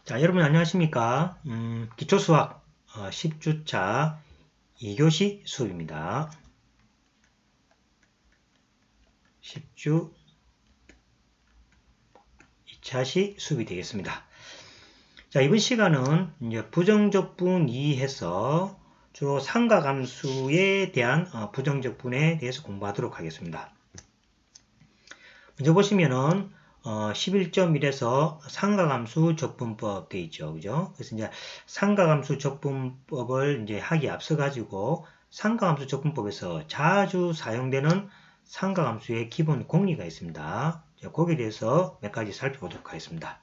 자, 여러분 안녕하십니까? 기초수학 10주차 2교시 수업입니다. 10주 2차시 수업이 되겠습니다. 자, 이번 시간은 이제 부정적분 이해해서 주로 삼각함수에 대한 부정적분에 대해서 공부하도록 하겠습니다. 먼저 보시면은 11.1에서 삼각함수 적분법 돼 있죠. 그죠? 그래서 이제 삼각함수 적분법을 이제 하기 앞서 가지고 삼각함수 적분법에서 자주 사용되는 삼각함수의 기본 공리가 있습니다. 자, 거기에 대해서 몇 가지 살펴보도록 하겠습니다.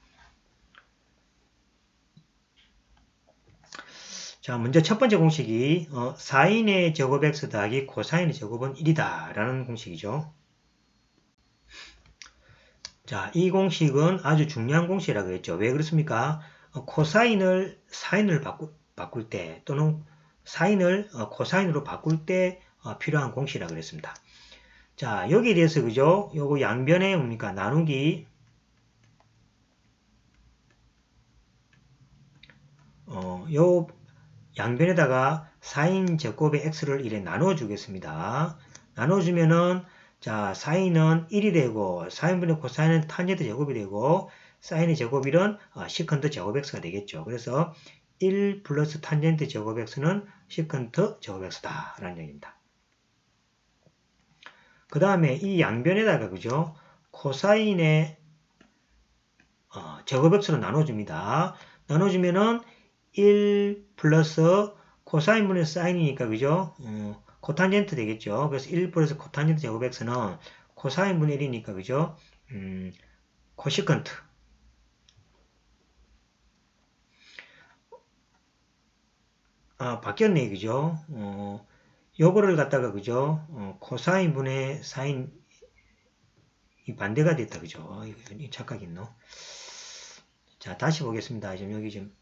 자, 먼저 첫 번째 공식이 사인의 제곱 x 더하기 코사인의 제곱은 1이다 라는 공식이죠. 자, 이 공식은 아주 중요한 공식이라고 했죠. 왜 그렇습니까? 코사인을 사인을 바꿀 때 또는 사인을 코사인으로 바꿀 때 필요한 공식이라고 그랬습니다. 자, 여기에 대해서 그죠? 요거 양변에 뭡니까? 나누기 요 양변에다가 사인 제곱의 x를 이렇게 나눠 주겠습니다. 나눠 주면은 자, 사인은 1이 되고 사인분의 코사인은 탄젠트 제곱이 되고 사인의 제곱일은 시컨트 제곱 x가 되겠죠. 그래서 1 플러스 탄젠트 제곱 x는 시컨트 제곱 x다 라는 얘기입니다. 그 다음에 이 양변에다가 그죠? 코사인의 제곱 x로 나눠줍니다. 나눠주면은 1 플러스 코사인분의 사인이니까 그죠? 코탄젠트 되겠죠. 그래서 1 플러스 코탄젠트 제곱 x는 코사인분의 1이니까 그죠? 코시컨트. 바뀌었네 그죠? 요거를 갖다가 그죠? 코사인분의 사인 이 반대가 됐다 그죠? 이거 착각 있노? 자, 다시 보겠습니다. 지금 여기 좀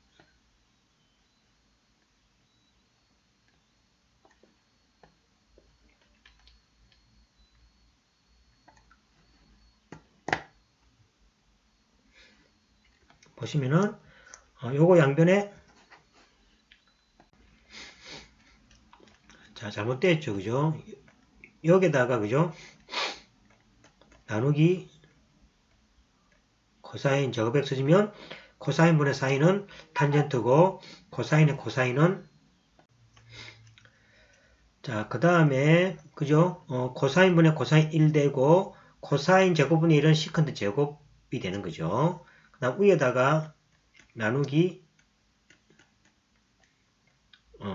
보시면은 요거 양변에 자, 잘못됐죠. 그죠? 여기다가 그죠? 나누기 코사인 제곱 x지면 코사인분의 사인은 탄젠트고 코사인의 코사인은 자, 그 다음에 그죠? 코사인분의 코사인 1 되고 코사인 제곱분의 1은 시컨트 제곱이 되는 거죠. 그 다음 위에다가 나누기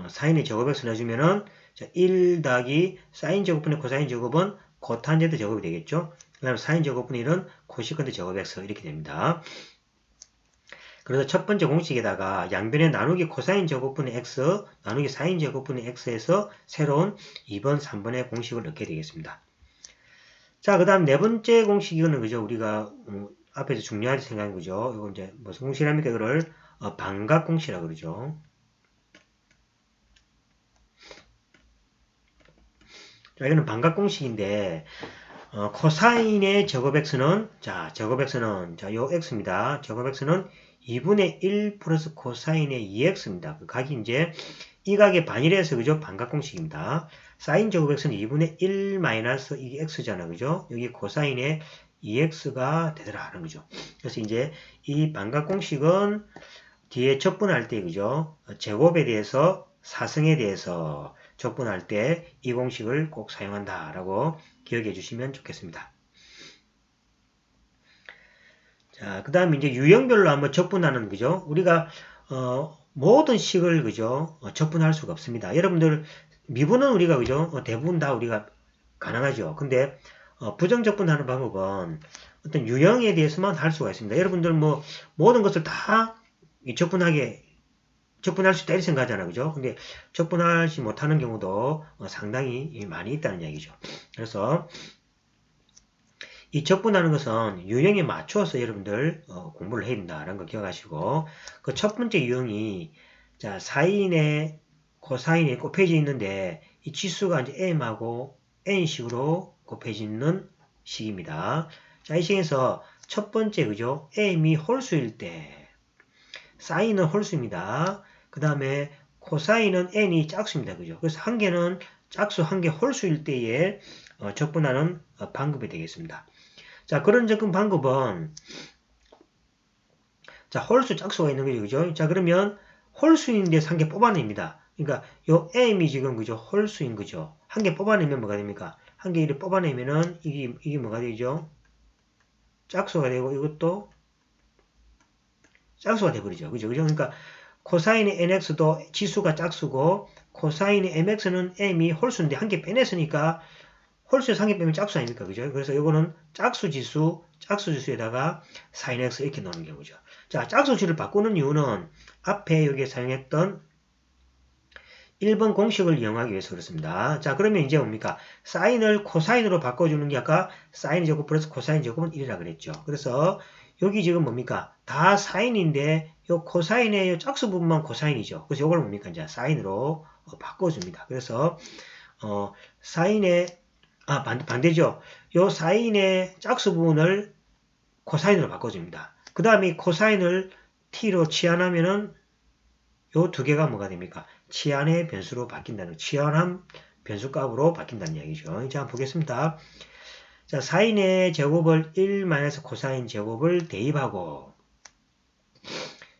사인의 제곱 x를 해주면은 1 더하기 사인 제곱분의 코사인 제곱은 코탄젠트 제곱이 되겠죠. 그 다음 사인 제곱분의 1은 코시컨트 제곱 x 이렇게 됩니다. 그래서 첫 번째 공식에다가 양변의 나누기 코사인 제곱분의 x, 나누기 사인 제곱분의 x에서 새로운 2번, 3번의 공식을 넣게 되겠습니다. 자, 그 다음 네 번째 공식이거는 그죠? 우리가 앞에서 중요하게 생각한 거죠. 이거 이제 무슨 공식이랍니까? 이거를 반각 공식이라고 그러죠. 자, 이거는 반각 공식인데 코사인의 제곱 x는 자, 제곱 x는 자, 요 x입니다. 제곱 x는 2분의 1 플러스 코사인의 2x입니다. 그 각이 이제 이 각의 반이라서 그죠? 반각 공식입니다. 사인 제곱 x는 2분의 1 마이너스 이게 x잖아. 그죠? 여기 코사인의 2x가 되더라 하는 거죠. 그래서 이제 이 반각 공식은 뒤에 적분할 때 그죠? 제곱에 대해서 사승에 대해서 적분할 때 이 공식을 꼭 사용한다라고 기억해 주시면 좋겠습니다. 자, 그 다음에 이제 유형별로 한번 적분하는 거죠. 우리가 모든 식을 그죠? 적분할 수가 없습니다. 여러분들 미분은 우리가 그죠? 대부분 다 우리가 가능하죠. 근데 부정적분하는 방법은 어떤 유형에 대해서만 할 수가 있습니다. 여러분들 뭐 모든 것을 다 적분할 수 있다 이렇게 생각하잖아요. 그죠? 근데 적분하지 못하는 경우도 상당히 많이 있다는 얘기죠. 그래서 이 적분하는 것은 유형에 맞추어서 여러분들 공부를 해야 된다라는 거 기억하시고 그 첫 번째 유형이 자 사인에 코사인에 곱해져 있는데 이 치수가 이제 m하고 n식으로 곱해지는 식입니다. 자, 이 식에서 첫 번째 그죠? m이 홀수일 때 사인은 홀수입니다. 그 다음에 코사인은 n이 짝수입니다. 그죠? 그래서 한 개는 짝수 한 개 홀수일 때에 적분하는 방법이 되겠습니다. 자, 그런 접근 방법은 자, 홀수 짝수가 있는 거죠. 그죠? 자, 그러면 홀수인데 한 개 뽑아냅니다. 그러니까 요 m이 지금 그죠? 홀수인 거죠. 한 개 뽑아내면 뭐가 됩니까? 한 개 이렇게 뽑아내면은 이게 뭐가 되죠? 짝수가 되고 이것도 짝수가 돼버리죠. 그죠? 그죠? 그러니까 코사인의 nx도 지수가 짝수고 코사인의 mx는 m이 홀수인데 한 개 빼냈으니까 홀수에서 한 개 빼면 짝수 아닙니까? 그죠? 그래서 이거는 짝수 지수에다가 sin x 이렇게 넣는 경우죠. 자, 짝수지를 바꾸는 이유는 앞에 여기에 사용했던 1번 공식을 이용하기 위해서 그렇습니다. 자, 그러면 이제 뭡니까? 사인을 코사인으로 바꿔주는 게 아까 사인 제곱 플러스 코사인 제곱은 1이라 그랬죠. 그래서 여기 지금 뭡니까? 다 사인인데 요 코사인의 요 짝수 부분만 코사인이죠. 그래서 이걸 뭡니까? 이제 사인으로 바꿔줍니다. 그래서 사인의 반대죠. 요 사인의 짝수 부분을 코사인으로 바꿔줍니다. 그 다음에 코사인을 t로 치환하면은 요 두 개가 뭐가 됩니까? 치환의 변수로 바뀐다는, 치환한 변수값으로 바뀐다는 이야기죠. 이제 한번 보겠습니다. 자, 사인의 제곱을 1 코사인 제곱을 대입하고,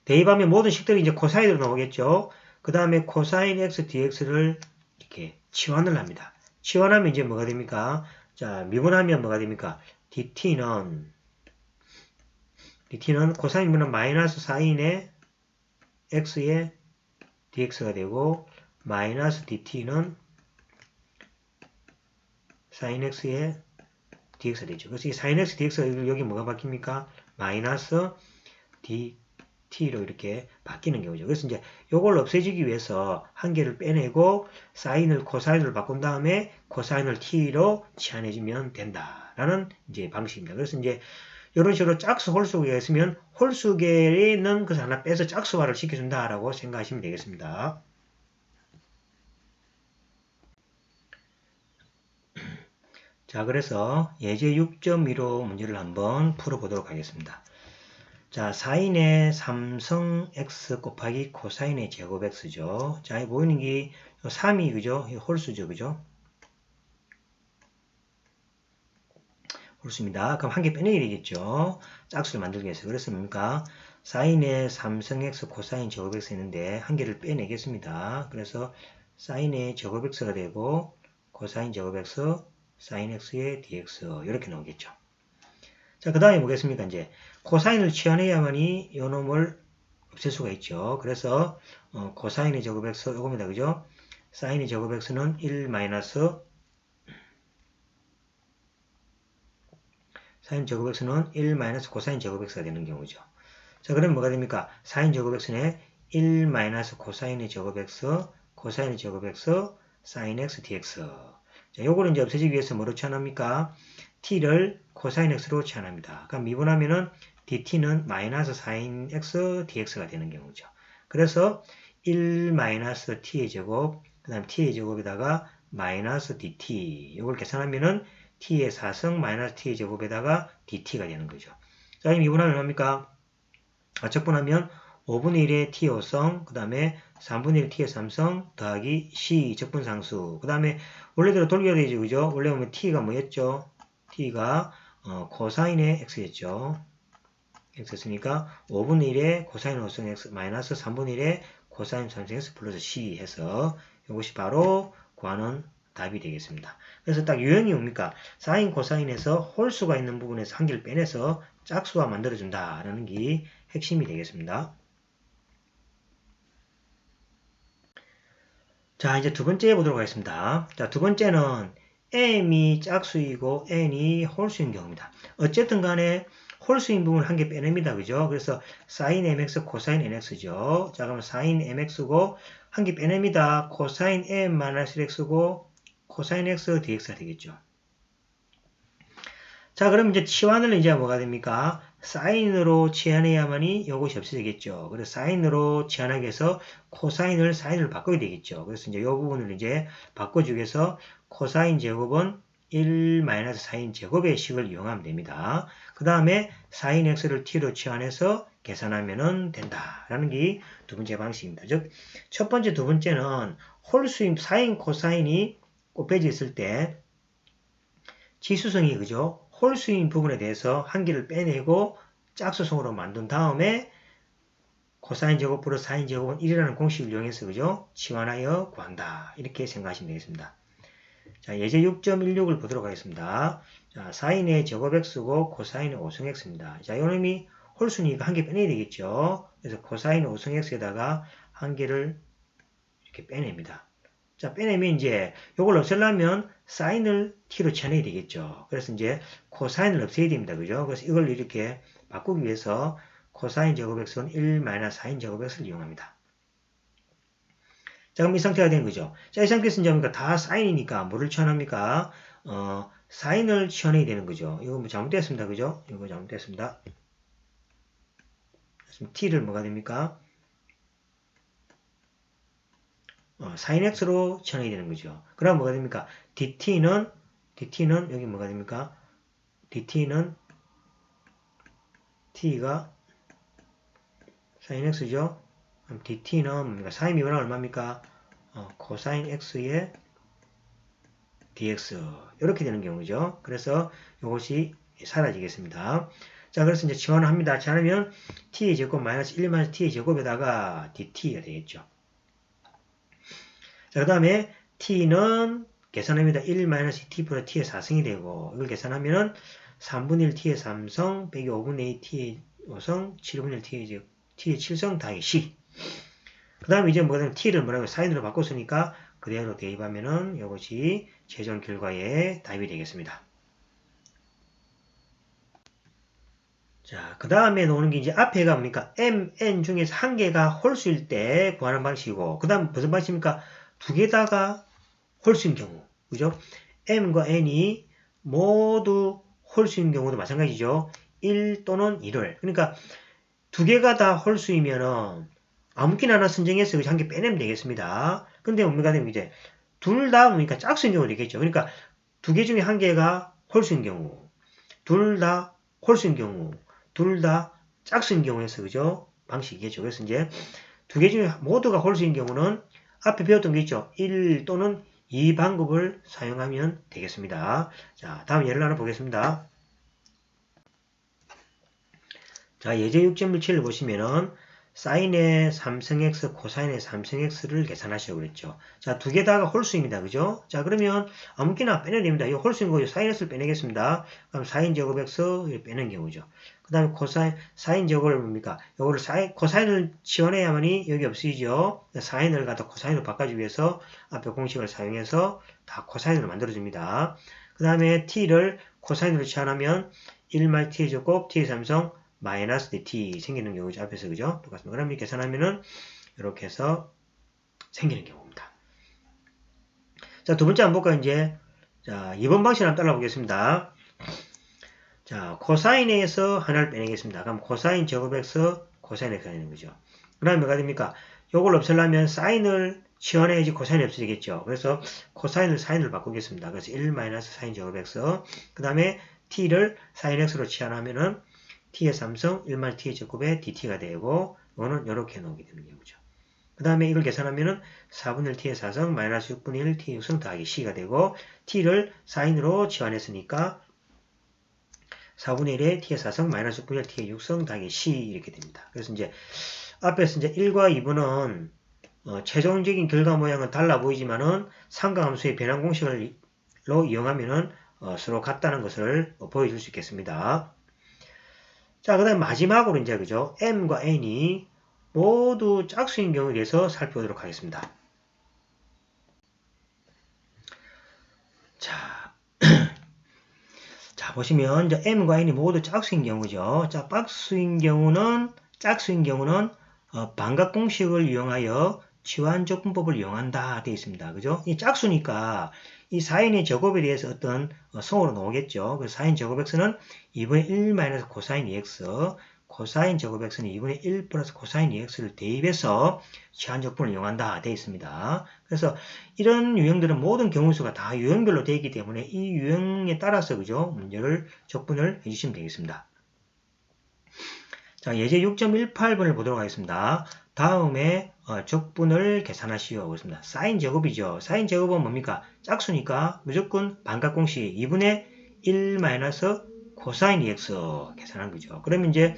대입하면 모든 식들이 이제 코사인으로 나오겠죠. 그 다음에 코사인 x dx를 이렇게 치환을 합니다. 치환하면 이제 뭐가 됩니까? 자, 미분하면 뭐가 됩니까? dt는 코사인분은 마이너스 사인의 x의 dx가 되고 마이너스 dt는 sin x의 dx가 되죠. 그래서 이 sin x dx가 여기 뭐가 바뀝니까? 마이너스 dt로 이렇게 바뀌는 경우죠. 그래서 이제 요걸 없애주기 위해서 한 개를 빼내고 사인을 코사인으로 바꾼 다음에 코사인을 t로 치환해주면 된다라는 이제 방식입니다. 그래서 이제 이런 식으로 짝수 홀수계가 있으면 홀수계에 있는 것을 하나 빼서 짝수화를 시켜준다라고 생각하시면 되겠습니다. 자, 그래서 예제 6.15 문제를 한번 풀어보도록 하겠습니다. 자, 사인의 3성 x 곱하기 코사인의 제곱 x죠. 자, 이 보이는 게 3이 그죠? 홀수죠, 그죠? 홀수입니다. 그럼 한 개 빼내야 되겠죠. 짝수를 만들기 위해서. 그래서 뭡니까? 사인의 3성 x 코사인 제곱 x 있는데 한 개를 빼내겠습니다. 그래서 사인의 제곱 x가 되고 코사인 제곱 x sin x의 dx 이렇게 나오겠죠. 자, 그 다음에 뭐겠습니까? 이제 코사인을 치환해야만이 요 놈을 없앨 수가 있죠. 그래서 코사인의 제곱 x 요겁니다. 그죠? 사인의 제곱 x는 1 마이너스 사인 제곱 x는 1 마이너스 코사인 제곱 x가 되는 경우죠. 자, 그러면 뭐가 됩니까? 사인 제곱 x는 1 마이너스 코사인의 제곱 x 코사인의 제곱 x sin x dx. 자, 요거를 이제 없애주기 위해서 뭐로 치환합니까? t를 코사인 x로 치환합니다. 그럼 미분하면은 dt는 마이너스 sin x dx가 되는 경우죠. 그래서 1 마이너스 t의 제곱, 그 다음 t의 제곱에다가 마이너스 dt. 요걸 계산하면은 t의 4성 마이너스 t의 제곱에다가 dt가 되는 거죠. 자, 이 미분하면 뭡니까? 적분하면 5분의 1의 t 5성, 그 다음에 3분의 1 t의 3성 더하기 c 적분상수. 그 다음에 원래대로 돌려야 되죠, 그죠? 원래 보면 t가 뭐였죠? t가 코사인의 x였죠. x였으니까 5분의 1의 코사인 5성 x 마이너스 3분의 1의 코사인 3성 x 플러스 c 해서 이것이 바로 구하는 답이 되겠습니다. 그래서 딱 유형이 뭡니까? 사인 코사인에서 홀수가 있는 부분에서 한 개를 빼내서 짝수화 만들어준다라는 게 핵심이 되겠습니다. 자, 이제 두 번째 보도록 하겠습니다. 자, 두 번째는 m이 짝수이고 n이 홀수인 경우입니다. 어쨌든 간에 홀수인 부분을 한 개 빼냅니다. 그죠? 그래서 sin mx, 코사인 nx죠. 자, 그러면 sin mx고 한 개 빼냅니다. 코사인 m-x고 코사인 x dx가 되겠죠. 자, 그럼 이제 치환을 이제 뭐가 됩니까? 사인으로 치환해야만이 이것이 없어지겠죠. 그래서 사인으로 치환하기 위해서 코사인을 사인으로 바꿔야 되겠죠. 그래서 이제 이 부분을 이제 바꿔주기 위해서 코사인 제곱은 1 마이너스 사인 제곱의 식을 이용하면 됩니다. 그 다음에 사인 x를 t로 치환해서 계산하면 된다라는 게 두 번째 방식입니다. 즉, 첫 번째, 두 번째는 홀수인 사인, 코사인이 곱해져 있을 때 지수성이 그죠? 홀수인 부분에 대해서 한 개를 빼내고 짝수성으로 만든 다음에 코사인 제곱 플러스 사인 제곱은 1이라는 공식을 이용해서 그죠? 치환하여 구한다. 이렇게 생각하시면 되겠습니다. 자, 예제 6.16을 보도록 하겠습니다. 자, 사인의 제곱 x고 코사인의 5승 x입니다. 자, 이놈이 홀수니까 한 개 빼내야 되겠죠? 그래서 코사인 5승 x에다가 한 개를 이렇게 빼냅니다. 자, 빼내면 이제 이걸 없애려면 사인을 t로 쳐내야 되겠죠. 그래서 이제 코사인을 없애야 됩니다. 그죠? 그래서 이걸 이렇게 바꾸기 위해서 코사인 제곱 x는 1 마이너스 사인 제곱 x를 이용합니다. 자, 그럼 이 상태가 된 거죠. 자, 이 상태에서 이제 뭡니까? 다 사인이니까 뭐를 치환합니까? 사인을 치환해야 되는 거죠. 이거 뭐 잘못됐습니다. 그죠? 이거 잘못됐습니다. t를 뭐가 됩니까? 사인 x로 치환해야 되는 거죠. 그럼 뭐가 됩니까? dt는 여기 뭐가 됩니까? dt는 t가 사인 x죠. 그럼 dt는 뭡니까? 사인 미분은 얼마입니까? 코사인 x의 dx 이렇게 되는 경우죠. 그래서 이것이 사라지겠습니다. 자, 그래서 이제 치환을 합니다. 치환하면 t의 제곱 마이너스 1 마이너스 t의 제곱에다가 dt가 되겠죠. 자, 그 다음에 t는 계산합니다. 1 마이너스 t 플러스 t의 4승이 되고 이걸 계산하면 3분의 1 t의 3성 빼기 5분의 2 t의 5성 7분의 1 t의 7성 더하기 c. 그 다음에 이제 뭐냐면 t를 뭐라고 사인으로 바꿨으니까 그대로 대입하면은 이것이 최종 결과의 답이 되겠습니다. 자, 그 다음에 나오는 게 이제 앞에가 뭡니까? m, n 중에서 한 개가 홀수일 때 구하는 방식이고, 그 다음 무슨 방식입니까? 두 개다가 홀수인 경우. 그죠? m과 n이 모두 홀수인 경우도 마찬가지죠. 1 또는 2를. 그러니까 두 개가 다 홀수이면은 아무끼나 하나 선정해서 한 개 빼내면 되겠습니다. 근데 뭡니까? 이제 둘 다 뭡니까? 짝수인 경우 되겠죠. 그러니까 두 개 중에 한 개가 홀수인 경우, 둘 다 홀수인 경우, 둘 다 짝수인 경우에서 그죠? 방식이겠죠. 그래서 이제 두 개 중에 모두가 홀수인 경우는 앞에 배웠던 게 있죠. 1 또는 2 방법을 사용하면 되겠습니다. 자, 다음 예를 하나 보겠습니다. 자, 예제 6.17을 보시면은 사인의 3승x, 코사인의 3승x를 계산하시라고 그랬죠. 자, 두 개 다가 홀수입니다. 그죠? 자, 그러면 아무렇게나 빼내야 됩니다. 이 홀수인 거, 사인 x를 빼내겠습니다. 그럼 사인 제곱 x 빼는 경우죠. 그 다음에 사인 제곱을 뭡니까? 요거를 코사인을 지원해야만이 여기 없어지죠. 사인을 갖다 코사인으로 바꿔주기 위해서 앞에 공식을 사용해서 다 코사인으로 만들어줍니다. 그 다음에 t를 코사인으로 치환하면 1 마이너스 t의 제곱, t의 3성, 마이너스 dt 생기는 경우죠. 앞에서 그죠? 똑같습니다. 그럼 이렇게 계산하면은 이렇게 해서 생기는 경우입니다. 자, 두 번째 한번 볼까요, 이제? 자, 2번 방식을 한번 따라 보겠습니다. 자, 코사인에서 하나를 빼내겠습니다. 그럼 코사인 제곱 x, 코사인 x가 되는 거죠. 그 다음에 뭐가 됩니까? 요걸 없애려면 사인을 치환해야지 코사인이 없어지겠죠. 그래서 코사인을 사인을 바꾸겠습니다. 그래서 1 마이너스 사인 제곱 x. 그 다음에 t를 사인 x로 치환하면은 t의 3성 1 마이너스 t의 제곱에 dt가 되고, 이거는 이렇게 나오게 되는 경우죠. 그 다음에 이걸 계산하면은 4분의 1 t의 4성 마이너스 6분의 1 t의 6성 더하기 c가 되고, t를 사인으로 치환했으니까 4분의 1의 t의 4성 마이너스 6분의 1 t의 6성 더하기 c 이렇게 됩니다. 그래서 이제 앞에서 이제 1과 2번은 최종적인 결과 모양은 달라 보이지만은 상가함수의 변환 공식으로 이용하면은 서로 같다는 것을 보여줄 수 있겠습니다. 자, 그 다음에 마지막으로 이제 그죠? m과 n이 모두 짝수인 경우에 대해서 살펴보도록 하겠습니다. 자, 자 보시면 이제 m과 n이 모두 짝수인 경우죠. 자, 짝수인 경우는 반각 공식을 이용하여 치환적분법을 이용한다 되어 있습니다. 그죠? 이 짝수니까 이 사인의 제곱에 대해서 어떤 성으로 나오겠죠. 그래서 사인 제곱 x는 2분의 1 마이너스 코사인 2x, 코사인 제곱 x는 2분의 1 플러스 코사인 2x를 대입해서 치환적분을 이용한다 되어 있습니다. 그래서 이런 유형들은 모든 경우수가 다 유형별로 되어 있기 때문에 이 유형에 따라서 그죠? 문제를 적분을 해주시면 되겠습니다. 자, 예제 6.18번을 보도록 하겠습니다. 다음에 적분을 계산하시오. 그렇습니다. 사인 제곱이죠. 사인 제곱은 뭡니까? 짝수니까 무조건 반값공식 2분의 1 마이너스 코사인 2x 계산한 거죠. 그러면 이제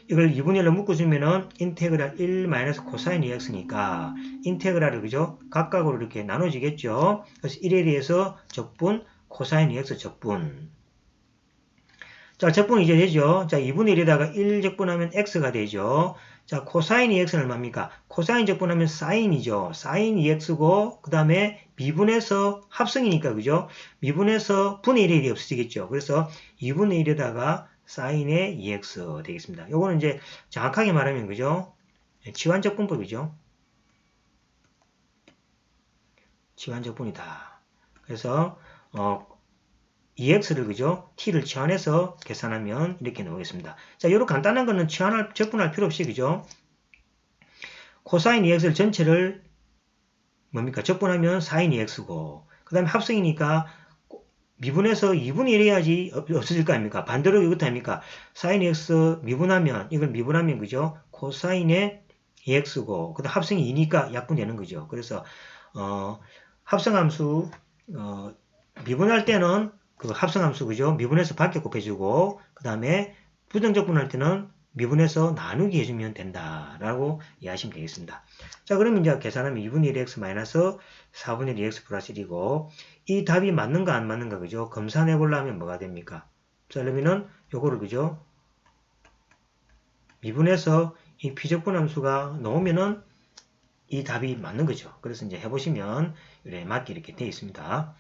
이걸 2분의 1로 묶어주면은 인테그랄 1 마이너스 코사인 2x니까 인테그랄을 그죠? 각각으로 이렇게 나눠지겠죠. 그래서 1에 대해서 적분 코사인 2x 적분. 자, 적분 이제 되죠. 자, 2분의 1에다가 1 적분하면 x가 되죠. 자, 코사인 2x는 얼마입니까? 코사인 적분하면 사인이죠. 사인 2x고, 그 다음에 미분해서 합성이니까, 그죠? 미분해서 분의 1의 1이 없어지겠죠. 그래서 2분의 1에다가 사인의 2x 되겠습니다. 요거는 이제 정확하게 말하면, 그죠? 치환적분법이죠. 치환적분이다. 그래서, 2x를 그죠? t를 치환해서 계산하면 이렇게 나오겠습니다. 자, 요런 간단한 거는 적분할 필요 없이 그죠? 코사인 2x를 전체를 뭡니까? 적분하면 사인 2x고 그 다음에 합성이니까 미분해서 2분의 1 해야지 없어질 거 아닙니까? 반대로 이것도 아닙니까? 사인 2x 미분하면 이걸 미분하면 그죠? 코사인의 2x고 그 다음 합성이 2니까 약분되는 거죠. 그래서 합성함수 미분할 때는 그 합성함수 그죠? 미분해서 밖에 곱해주고 그 다음에 부정적분할 때는 미분해서 나누기 해주면 된다라고 이해하시면 되겠습니다. 자, 그러면 이제 계산하면 2분의 1x 마이너스 4분의 2x 플러스 1이고 이 답이 맞는가 안 맞는가 그죠? 검사해 보려면 뭐가 됩니까? 자, 그러면은 요거를 그죠? 미분해서 이 비적분함수가 나오면은 이 답이 맞는 거죠. 그래서 이제 해보시면 이렇게 맞게 이렇게 되어 있습니다.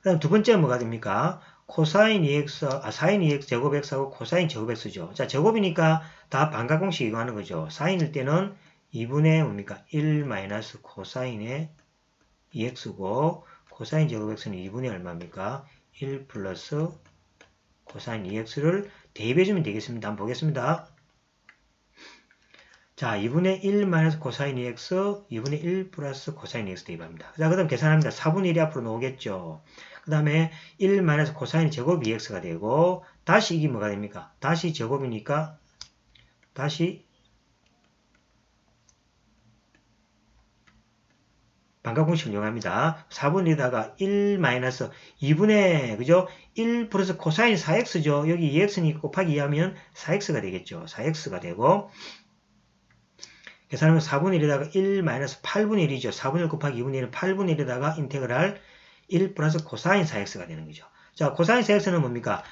그 다음 두 번째 뭐가 됩니까? 코사인 2x, 사인 2x 제곱 x하고 코사인 제곱 x죠. 자, 제곱이니까 다 반값공식 이거 하는 거죠. 사인일 때는 2분의 뭡니까? 1 마이너스 코사인의 2x고, 코사인 제곱 x는 2분의 얼마입니까? 1 플러스 코사인 2x를 대입해주면 되겠습니다. 한번 보겠습니다. 자, 2분의 1 마이너스 코사인 2x, 2분의 1 플러스 코사인 2x 대입합니다. 자, 그 다음 계산합니다. 4분의 1이 앞으로 나오겠죠. 그 다음에 1 마이너스 코사인 제곱 2x가 되고, 다시 이게 뭐가 됩니까? 다시 제곱이니까, 다시 반값공식을 이용합니다. 4분의 1에다가 1 마이너스 2분의, 그죠? 1 플러스 코사인 4x죠. 여기 2x니까 곱하기 2하면 4x가 되겠죠. 4x가 되고, 계산하면 4분의 1에다가 1 마이너스 8분의 1이죠. 4분의 1 곱하기 2분의 1은 8분의 1에다가 인테그랄 1 플러스 코사인 4x가 되는 거죠. 자, 코사인 4x는 뭡니까?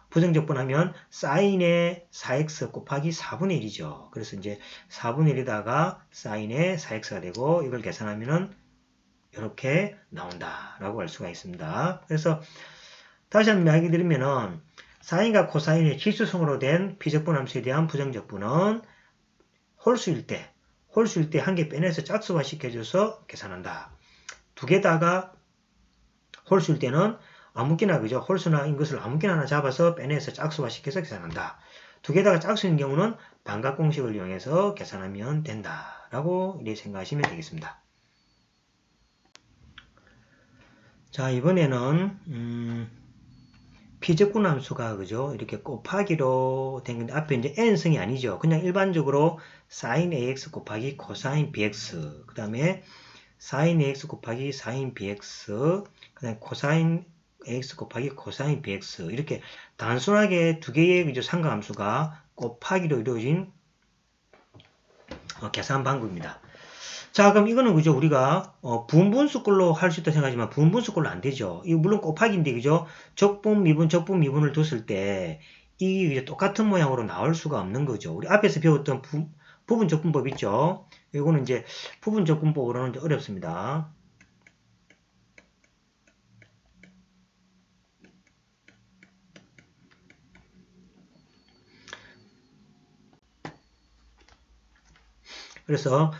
부정적분하면 사인의 4x 곱하기 4분의 1이죠. 그래서 이제 4분의 1에다가 사인의 4x가 되고 이걸 계산하면은 이렇게 나온다라고 할 수가 있습니다. 그래서 다시 한번 이야기 드리면은 사인과 코사인의 실수성으로 된 비적분함수에 대한 부정적분은 홀수일 때 한 개 빼내서 짝수화 시켜줘서 계산한다. 두 개다가 홀수일 때는 아무개나 그죠? 홀수나 인 것을 아무개나 하나 잡아서 빼내서 짝수화 시켜서 계산한다. 두 개다가 짝수인 경우는 반값공식을 이용해서 계산하면 된다라고 이렇게 생각하시면 되겠습니다. 자, 이번에는 비적분함수가 그죠? 이렇게 곱하기로 된 건데 앞에 이제 n승이 아니죠. 그냥 일반적으로 sin ax 곱하기 cosine bx 그 다음에 sin ax 곱하기 sin bx 그 다음에 cosine ax 곱하기 cosine bx 이렇게 단순하게 두 개의 그죠? 상가함수가 곱하기로 이루어진 계산 방법입니다. 자, 그럼 이거는 그죠? 우리가 부분분수꼴로 할 수 있다 생각하지만 부분분수꼴로 안 되죠. 이거 물론 곱하기인데 그죠? 적분, 미분을 뒀을 때 이게 똑같은 모양으로 나올 수가 없는 거죠. 우리 앞에서 배웠던 부분적분법 있죠? 이거는 이제 부분적분법으로는 어렵습니다. 그래서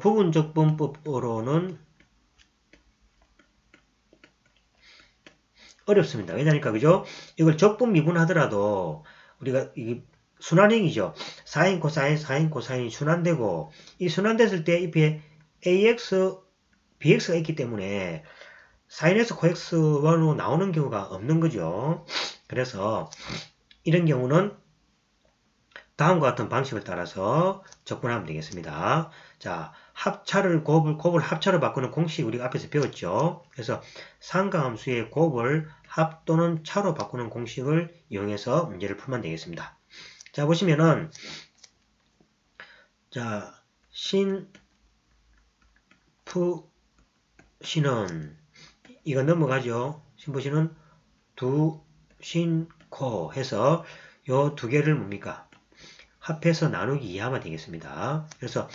부분적분법으로는 어렵습니다. 왜냐니까 그죠? 이걸 적분 미분하더라도 우리가 이게 순환형이죠. 사인 코사인이 순환되고 이 순환됐을 때 이 ax, bx가 있기 때문에 사인에서 코x로 나오는 경우가 없는 거죠. 그래서 이런 경우는 다음과 같은 방식을 따라서 적분하면 되겠습니다. 자, 곱을 합차로 바꾸는 공식 우리가 앞에서 배웠죠. 그래서 상가함수의 곱을 합 또는 차로 바꾸는 공식을 이용해서 문제를 풀면 되겠습니다. 자, 보시면은 자, 신푸시는 이거 넘어가죠. 신푸시는 두신코 해서 요 두 개를 뭡니까? 합해서 나누기 2하면 되겠습니다. 그래서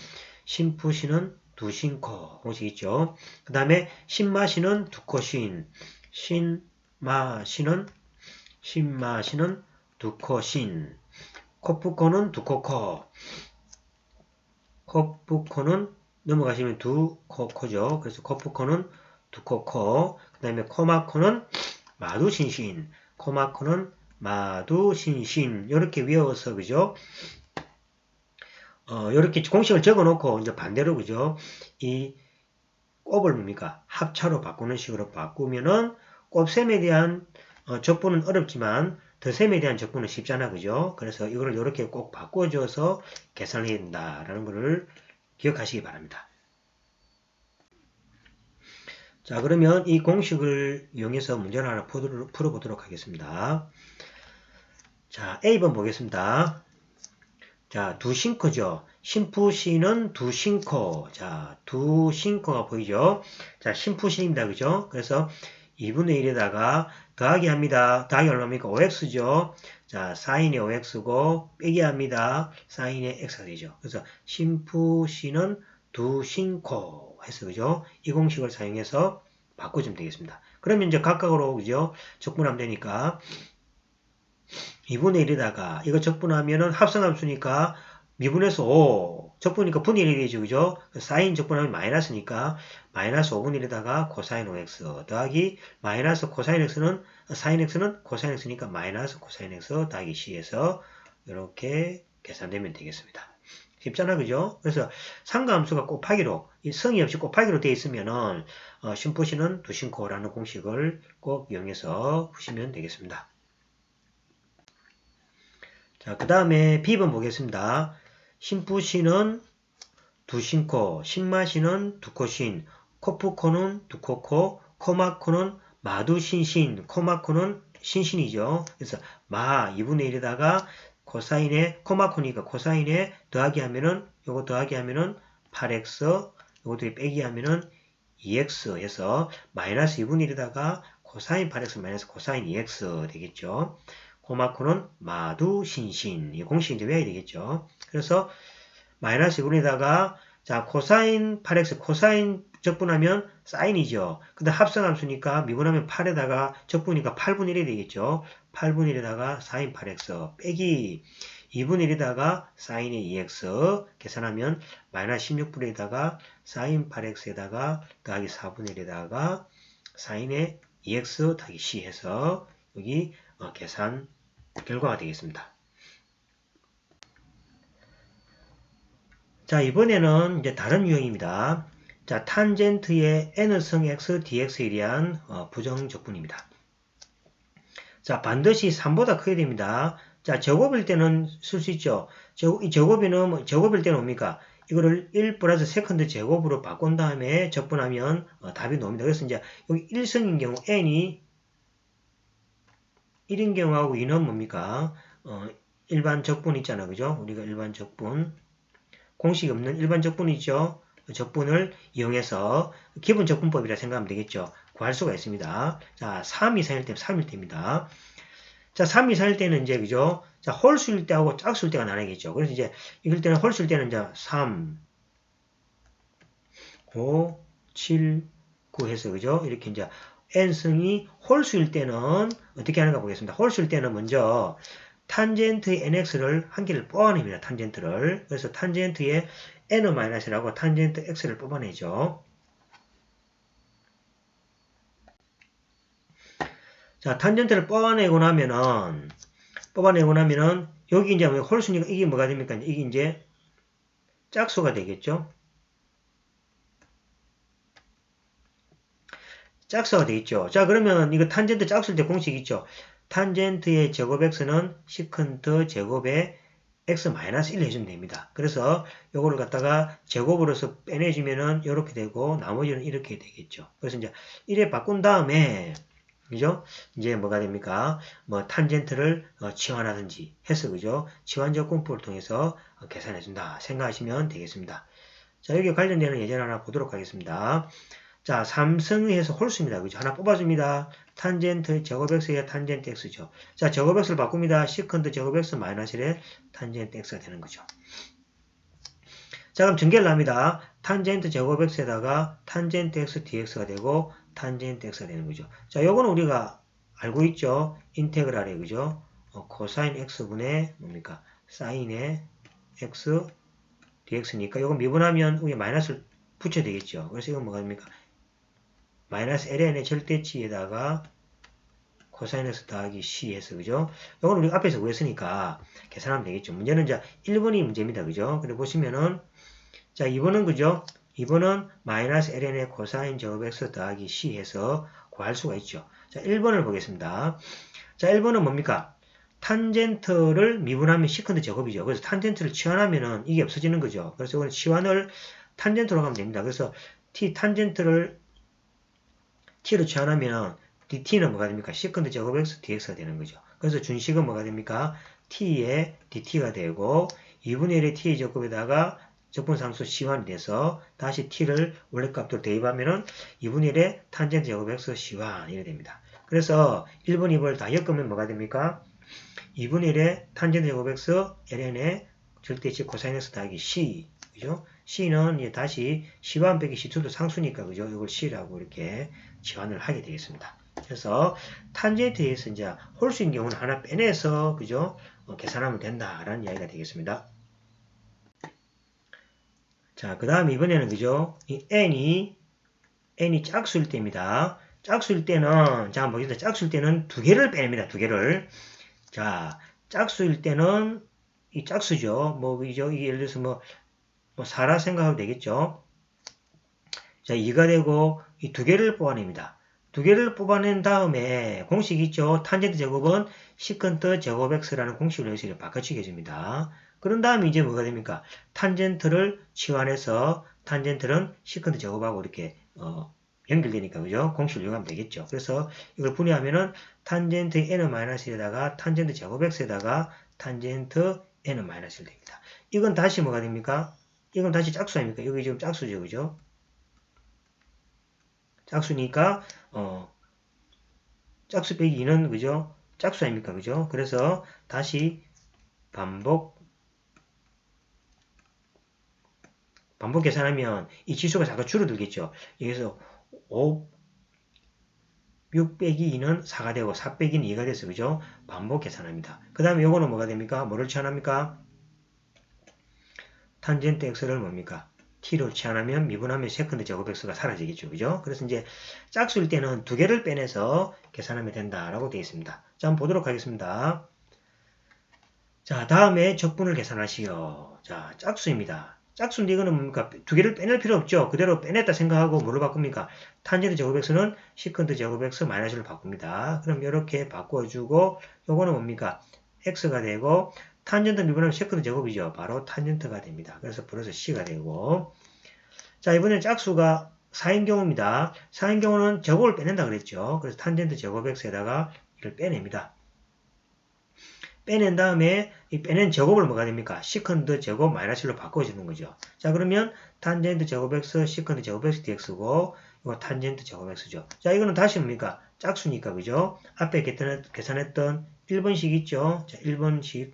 신푸시는 두신코 공식 있죠. 그 다음에 신마시는 두코신, 신마시는 두코신, 코프코는 두코코, 코프코는 넘어가시면 두코코죠. 그래서 코프코는 두코코, 그 다음에 코마코는 마두신신, 코마코는 마두신신 이렇게 외워서 그죠? 이렇게 공식을 적어 놓고 이제 반대로 그죠? 이 곱을 뭡니까? 합차로 바꾸는 식으로 바꾸면은 곱셈에 대한 적분은 어렵지만 덧셈에 대한 적분은 쉽잖아 그죠? 그래서 이거를 이렇게 꼭 바꿔줘서 계산을 해야 된다라는 것을 기억하시기 바랍니다. 자, 그러면 이 공식을 이용해서 문제를 하나 풀어보도록 하겠습니다. 자, A번 보겠습니다. 자, 두싱커죠. 신푸시는 두싱커. 자, 두싱커가 보이죠? 자, 신푸시입니다. 그죠? 그래서 2분의 1에다가 더하기 합니다. 더하기 얼마입니까? 5x죠. 자, 사인의 5x고 빼기 합니다. 사인의 x가 되죠. 그래서 신푸시는 두싱커 해서 그죠? 이 공식을 사용해서 바꿔주면 되겠습니다. 그러면 이제 각각으로 그죠? 적분하면 되니까 2분의 1에다가 이거 적분하면은 합성함수니까 미분해서 5 적분이니까 분의 1이 되죠. 그죠? 사인 적분하면 마이너스니까 마이너스 5분의 1에다가 코사인 5x 더하기 마이너스 코사인 x는 사인 x는 코사인 x니까 마이너스 코사인 x 더하기 c에서 이렇게 계산되면 되겠습니다. 쉽잖아 그죠? 그래서 상가함수가 곱하기로 이 성의 없이 곱하기로 되어 있으면은 신푸시는 두신코라는 공식을 꼭 이용해서 푸시면 되겠습니다. 자, 그 다음에 B번 보겠습니다. 신푸시는 두신코, 신마시는 두코신, 코프코는 두코코, 코마코는 마두신신, 코마코는 신신이죠. 그래서 마 2분의 1에다가 코사인에 코마코니까 코사인에 더하기 하면은 요거 더하기 하면은 8x 요것들이 빼기 하면은 2x 해서 마이너스 2분의 1에다가 코사인 8x 마이너스 코사인 2x 되겠죠. 코마코는 마두신신 이 공식 이제 외워야 되겠죠. 그래서 마이너스 2분에다가 자 코사인 8x 코사인 적분하면 사인이죠. 근데 합성함수니까 미분하면 8에다가 적분이니까 8분의 1이 되겠죠. 8분의 1에다가 사인 8x 빼기 2분의 1에다가 사인의 2x 계산하면 마이너스 16분의 1에다가 사인 8x에다가 더하기 4분의 1에다가 사인의 2x 더하기 c 해서 여기 계산 결과가 되겠습니다. 자, 이번에는 이제 다른 유형입니다. 자, 탄젠트의 n승 x dx에 대한 부정적분입니다. 자, 반드시 3보다 크게 됩니다. 자, 제곱일 때는 쓸 수 있죠. 제곱일 때는 뭡니까? 이거를 1 플러스 세컨드 제곱으로 바꾼 다음에 적분하면 답이 나옵니다. 그래서 이제 여기 1승인 경우 n이 1인 경우하고 2는 뭡니까? 일반 적분 있잖아. 그죠? 우리가 일반 적분. 공식이 없는 일반 적분이죠. 적분을 이용해서 기본 적분법이라 생각하면 되겠죠. 구할 수가 있습니다. 자, 3 이상일 때 3일 때입니다. 자, 3 이상일 때는 이제, 그죠? 자, 홀수일 때하고 짝수일 때가 나뉘겠죠. 그래서 이제, 이럴 때는 홀수일 때는 이제 3, 5, 7, 9 해서, 그죠? 이렇게 이제, n승이 홀수일 때는 어떻게 하는가 보겠습니다. 홀수일 때는 먼저 탄젠트의 nx를 한 개를 뽑아냅니다. 탄젠트를. 그래서 탄젠트의 n-라고 탄젠트 x를 뽑아내죠. 자, 탄젠트를 뽑아내고 나면은 여기 이제 홀수니까 이게 뭐가 됩니까? 이게 이제 짝수가 되겠죠. 짝수가 되겠죠. 자, 그러면 이거 탄젠트 짝수일 때 공식 있죠. 탄젠트의 제곱 x는 시컨트 제곱의 x-1 해주면 됩니다. 그래서 요거를 갖다가 제곱으로서 빼내주면은 이렇게 되고 나머지는 이렇게 되겠죠. 그래서 이제 1에 바꾼 다음에 그죠? 이제 뭐가 됩니까? 뭐 탄젠트를 치환하든지 해서 그죠? 치환적공법을 통해서 계산해준다 생각하시면 되겠습니다. 자, 여기 관련되는 예제 하나 보도록 하겠습니다. 자, 삼성에서 홀수입니다. 그죠? 하나 뽑아줍니다. 탄젠트 제곱 x에 탄젠트 x죠. 자, 제곱 x를 바꿉니다. 시컨드 제곱 x 마이너스 1에 탄젠트 x가 되는 거죠. 자, 그럼 전개를 합니다. 탄젠트 제곱 x에다가 탄젠트 x dx가 되고 탄젠트 x가 되는 거죠. 자, 요거는 우리가 알고 있죠. 인테그랄에 그죠? 코사인 x분의 뭡니까? 사인의 x dx니까 요거 미분하면 우리 마이너스를 붙여야 되겠죠. 그래서 이건 뭐가 됩니까? 마이너스 ln의 절대치에다가 코사인 x 더하기 c에서 그죠? 요건 우리가 앞에서 구했으니까 계산하면 되겠죠. 문제는 이제 1번이 문제입니다. 그죠? 근데 보시면은 자, 2번은 그죠? 2번은 마이너스 ln의 코사인 제곱 x 더하기 c 해서 구할 수가 있죠. 자, 1번을 보겠습니다. 자, 1번은 뭡니까? 탄젠트를 미분하면 시컨드 제곱이죠. 그래서 탄젠트를 치환하면은 이게 없어지는 거죠. 그래서 이거는 치환을 탄젠트로 가면 됩니다. 그래서 탄젠트를 t로 치환하면 dt는 뭐가 됩니까? 시컨드 제곱 x dx가 되는 거죠. 그래서 준식은 뭐가 됩니까? t의 dt가 되고 2분의 1의 t의 제곱에다가 적분상수 c1이 돼서 다시 t를 원래값으로 대입하면은 2분의 1의 탄젠트 제곱 x c1 이래 됩니다. 그래서 1번, 2번을 다 엮으면 뭐가 됩니까? 2분의 1의 탄젠트 제곱 x ln의 절대치 코사인 x 더하기 c 그죠? c는 이제 다시 c1 빼기 c2도 상수니까 그죠? 이걸 c라고 이렇게 치환을 하게 되겠습니다. 그래서 탄젠트에서 이제 홀수인 경우는 하나 빼내서 그죠? 계산하면 된다라는 이야기가 되겠습니다. 자, 그 다음 이번에는 그죠? 이 n이 짝수일 때입니다. 짝수일 때는 자, 한번 보겠습니다. 짝수일 때는 두 개를 빼냅니다. 두 개를. 자, 짝수일 때는 이 짝수죠. 뭐 그죠? 이게 예를 들어서 뭐 4라 생각하면 되겠죠. 자, 2가 되고 이 두 개를 뽑아냅니다. 두 개를 뽑아낸 다음에 공식 있죠. 탄젠트 제곱은 시컨트 제곱 x라는 공식을 여기서 바꿔치기 해줍니다. 그런 다음에 이제 뭐가 됩니까? 탄젠트를 치환해서 탄젠트는 시컨트 제곱하고 이렇게 연결되니까 그죠? 공식을 이용하면 되겠죠. 그래서 이걸 분해하면은 탄젠트 n-1에다가 탄젠트 제곱 x에다가 탄젠트 n-1 됩니다. 이건 다시 뭐가 됩니까? 이건 다시 짝수 아닙니까? 여기 지금 짝수죠. 그죠? 짝수니까 짝수 빼기 2는 그죠? 짝수 아닙니까? 그죠? 그래서 다시 반복 계산하면 이 지수가 자꾸 줄어들겠죠. 여기서 6 빼기 2는 4가 되고 4 빼기는 2가 돼서 그죠? 반복 계산합니다. 그 다음에 요거는 뭐가 됩니까? 뭐를 치환합니까? 탄젠트 x를 뭡니까? t로 치환하면 미분하면 세컨드 제곱 x가 사라지겠죠. 그죠? 그래서 이제 짝수일 때는 두 개를 빼내서 계산하면 된다라고 되어 있습니다. 자, 한번 보도록 하겠습니다. 자, 다음에 적분을 계산하시오. 자, 짝수입니다. 짝수인데 이거는 뭡니까? 두 개를 빼낼 필요 없죠. 그대로 빼냈다 생각하고 뭐로 바꿉니까? 탄젠트 제곱 x는 시컨드 제곱 x 마이너스로 바꿉니다. 그럼 이렇게 바꿔주고 요거는 뭡니까? x가 되고 탄젠트 미분하면 시컨드 제곱이죠. 바로 탄젠트가 됩니다. 그래서 플러스 c가 되고 자, 이번엔 짝수가 4인 경우입니다. 4인 경우는 제곱을 빼낸다 그랬죠. 그래서 탄젠트 제곱 x에다가 이를 빼냅니다. 빼낸 다음에 이 빼낸 제곱을 뭐가 됩니까? 시컨드 제곱 마이너스 1로 바꿔주는 거죠. 자, 그러면 탄젠트 제곱 x, 시컨드 제곱 x dx고 이거 탄젠트 제곱 x죠. 자, 이거는 다시 뭡니까? 짝수니까 그죠? 앞에 계산했던 1번식 있죠? 자, 1번식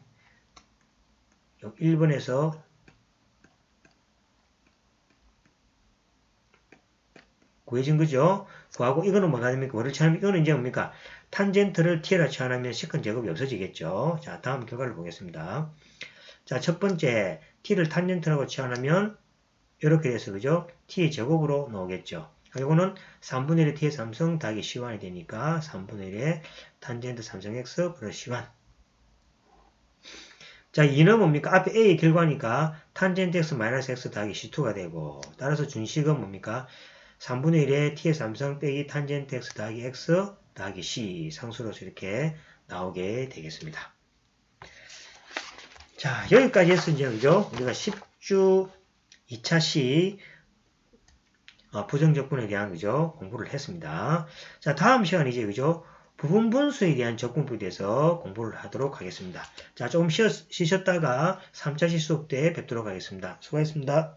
1번에서 구해진 거죠. 구하고 이거는 뭐가 됩니까? 뭐를 치환하면 이거는 이제 뭡니까? 탄젠트를 t에다 치환하면 시컨 제곱이 없어지겠죠. 자, 다음 결과를 보겠습니다. 자, 첫 번째 t를 탄젠트라고 치환하면 이렇게 돼서 그죠? t의 제곱으로 나오겠죠. 이거는 3분의 1의 t의 삼성 더하기 c1이 되니까 3분의 1의 탄젠트 삼성 x 플러스 c1. 자, 2는 뭡니까? 앞에 a의 결과니까 탄젠트 x 마이너스 x 더하기 c2가 되고 따라서 준식은 뭡니까? 3분의 1의 t의 삼성 빼기 탄젠트 x 더하기 x 더하기 c 상수로서 이렇게 나오게 되겠습니다. 자, 여기까지 해서 이제, 그죠? 우리가 10주 2차 시 부정적분에 대한, 그죠? 공부를 했습니다. 자, 다음 시간에 이제, 그죠? 부분 분수에 대한 적분법에 대해서 공부를 하도록 하겠습니다. 자, 조금 쉬셨다가 3차 시 수업 때 뵙도록 하겠습니다. 수고하셨습니다.